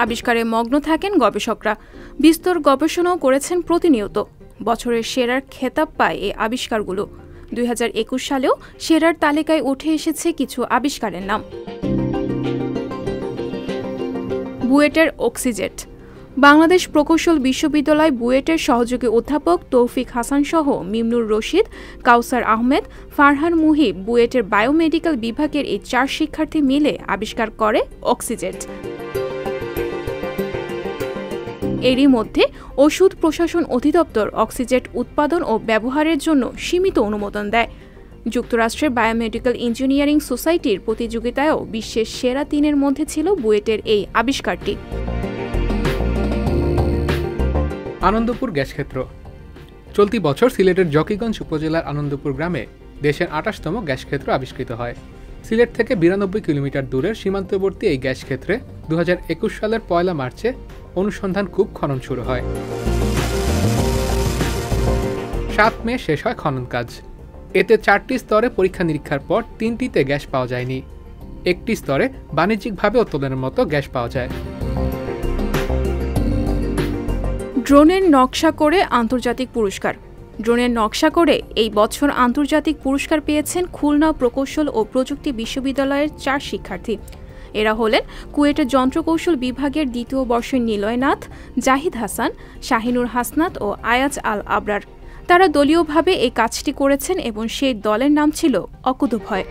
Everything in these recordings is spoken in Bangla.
আবিষ্কারে মগ্ন থাকেন গবেষকরা। বিস্তর গবেষণাও করেছেন প্রতিনিয়ত। বছরের সেরার খেতাব পায় এই আবিষ্কারগুলো। 2021 সালেও সেরার তালিকায় উঠে এসেছে কিছু আবিষ্কারের নাম। বুয়েটের অক্সিজেট। বাংলাদেশ প্রকৌশল বিশ্ববিদ্যালয় বুয়েটের সহযোগী অধ্যাপক তৌফিক হাসান সহ মিমনুর রশিদ, কাউসার আহমেদ, ফারহান মুহিব বুয়েটের বায়োমেডিক্যাল বিভাগের এই 4 শিক্ষার্থী মিলে আবিষ্কার করে অক্সিজেট। এরই মধ্যে ওষুধ প্রশাসন অধিদপ্তর অক্সিজেট উৎপাদন ও ব্যবহারের জন্য সীমিত অনুমোদন দেয়। যুক্তরাষ্ট্রের বায়োমেডিক্যাল ইঞ্জিনিয়ারিং সোসাইটির প্রতিযোগিতায়ও বিশ্বের সেরা 3-এর মধ্যে ছিল বুয়েটের এই আবিষ্কারটি। আনন্দপুর গ্যাস ক্ষেত্র। চলতি বছর সিলেটের জকিগঞ্জ উপজেলার আনন্দপুর গ্রামে দেশের 28তম গ্যাস ক্ষেত্র আবিষ্কৃত হয়। সিলেট থেকে 92 কিলোমিটার দূরের সীমান্তবর্তী এই গ্যাস ক্ষেত্রে 2021 সালের 1 মার্চে অনুসন্ধান কূপ খনন শুরু হয়। 7 মে শেষ হয় খনন কাজ। এতে 4টি স্তরে পরীক্ষা নিরীক্ষার পর 3টিতে গ্যাস পাওয়া যায়নি। একটি স্তরে বাণিজ্যিকভাবে উত্তোলনের মতো গ্যাস পাওয়া যায়। ড্রোনের নকশা করে আন্তর্জাতিক পুরস্কার। ড্রোনের নকশা করে এই বছর আন্তর্জাতিক পুরস্কার পেয়েছেন খুলনা প্রকৌশল ও প্রযুক্তি বিশ্ববিদ্যালয়ের 4 শিক্ষার্থী। এরা হলেন কুয়েটের যন্ত্রকৌশল বিভাগের 2য় বর্ষের নিলয় নাথ, জাহিদ হাসান, শাহিনুর হাসনাত ও আয়াজ আল আবরার। তারা দলীয়ভাবে এই কাজটি করেছেন এবং সেই দলের নাম ছিল অকুতভয়।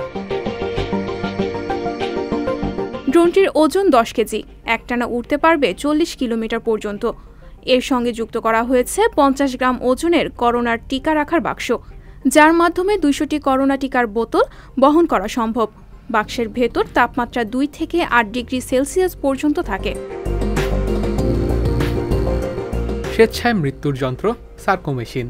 ড্রোনটির ওজন 10 কেজি, একটানা উড়তে পারবে 40 কিলোমিটার পর্যন্ত। এর সঙ্গে যুক্ত করা হয়েছে 50 গ্রাম ওজনের করোনার টিকা রাখার বাক্স, যার মাধ্যমে 200টি করোনা টিকার বোতল বহন করা সম্ভব। বাক্সের ভেতর তাপমাত্রা 2 থেকে 8 ডিগ্রি সেলসিয়াস পর্যন্ত থাকে। স্বেচ্ছায় মৃত্যুর যন্ত্র সার্কোমেশিন।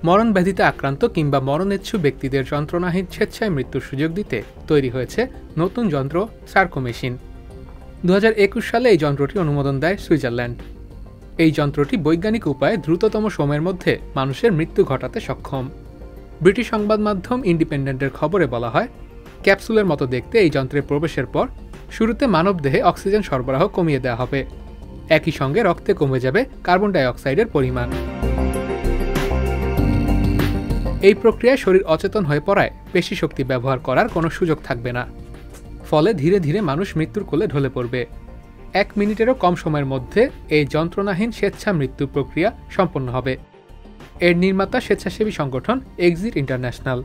মরণব্যাধিতে আক্রান্ত কিংবা মরণেচ্ছু ব্যক্তিদের যন্ত্রণাহীন স্বেচ্ছায় মৃত্যুর সুযোগ দিতে তৈরি হয়েছে নতুন যন্ত্র সার্কোমেশিন। 2021 সালে এই যন্ত্রটি অনুমোদন দেয় সুইজারল্যান্ড। এই যন্ত্রটি বৈজ্ঞানিক উপায়ে দ্রুততম সময়ের মধ্যে মানুষের মৃত্যু ঘটাতে সক্ষম। ব্রিটিশ সংবাদ মাধ্যম ইন্ডিপেন্ডেন্টের খবরে বলা হয়, ক্যাপসুলের মতো দেখতে এই যন্ত্রের প্রবেশের পর শুরুতে মানবদেহে অক্সিজেন সরবরাহ কমিয়ে দেওয়া হবে। একই সঙ্গে রক্তে কমে যাবে কার্বন ডাই অক্সাইডের পরিমাণ। এই প্রক্রিয়ায় শরীর অচেতন হয়ে পড়ায় পেশি শক্তি ব্যবহার করার কোনো সুযোগ থাকবে না। ফলে ধীরে ধীরে মানুষ মৃত্যুর কোলে ঢলে পড়বে। 1 মিনিটেরও কম সময়ের মধ্যে এই যন্ত্রণাহীন স্বেচ্ছা মৃত্যু প্রক্রিয়া সম্পন্ন হবে। এর নির্মাতা স্বেচ্ছাসেবী সংগঠন এক্সিট ইন্টারন্যাশনাল।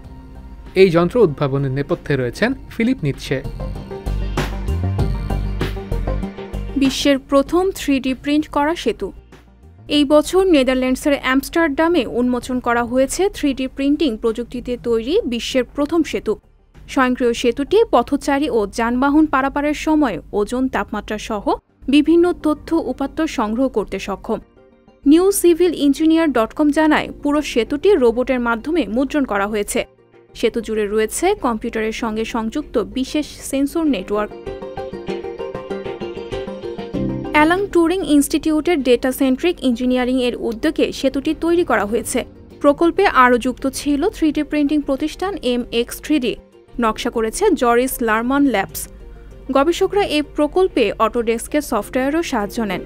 এই যন্ত্র উদ্ভাবনের নেপথ্যে রয়েছেন ফিলিপ নিৎসে। বিশ্বের প্রথম 3D প্রিন্ট করা সেতু। এই বছর নেদারল্যান্ডসের অ্যামস্টারডামে উন্মোচন করা হয়েছে 3D প্রিন্টিং প্রযুক্তিতে তৈরি বিশ্বের প্রথম সেতু। স্বয়ংক্রিয় সেতুটি পথচারী ও যানবাহন পারাপারের সময় ওজন, তাপমাত্রা সহ বিভিন্ন তথ্য উপাত্ত সংগ্রহ করতে সক্ষম। newcivilengineer.com জানায়, পুরো সেতুটি রোবটের মাধ্যমে মুদ্রণ করা হয়েছে। সেতু জুড়ে রয়েছে কম্পিউটারের সঙ্গে সংযুক্ত বিশেষ সেন্সর নেটওয়ার্ক। অ্যালাং টুরিং ইনস্টিটিউটের ডেটা সেন্ট্রিক ইঞ্জিনিয়ারিং এর উদ্যোগে সেতুটি তৈরি করা হয়েছে। প্রকল্পে আরও যুক্ত ছিল 3D প্রিন্টিং প্রতিষ্ঠান MX3D। নকশা করেছে জরিস লারমান ল্যাবস। গবেষকরা এই প্রকল্পে অটোডেস্কের সফটওয়্যারও সাহায্য নেন।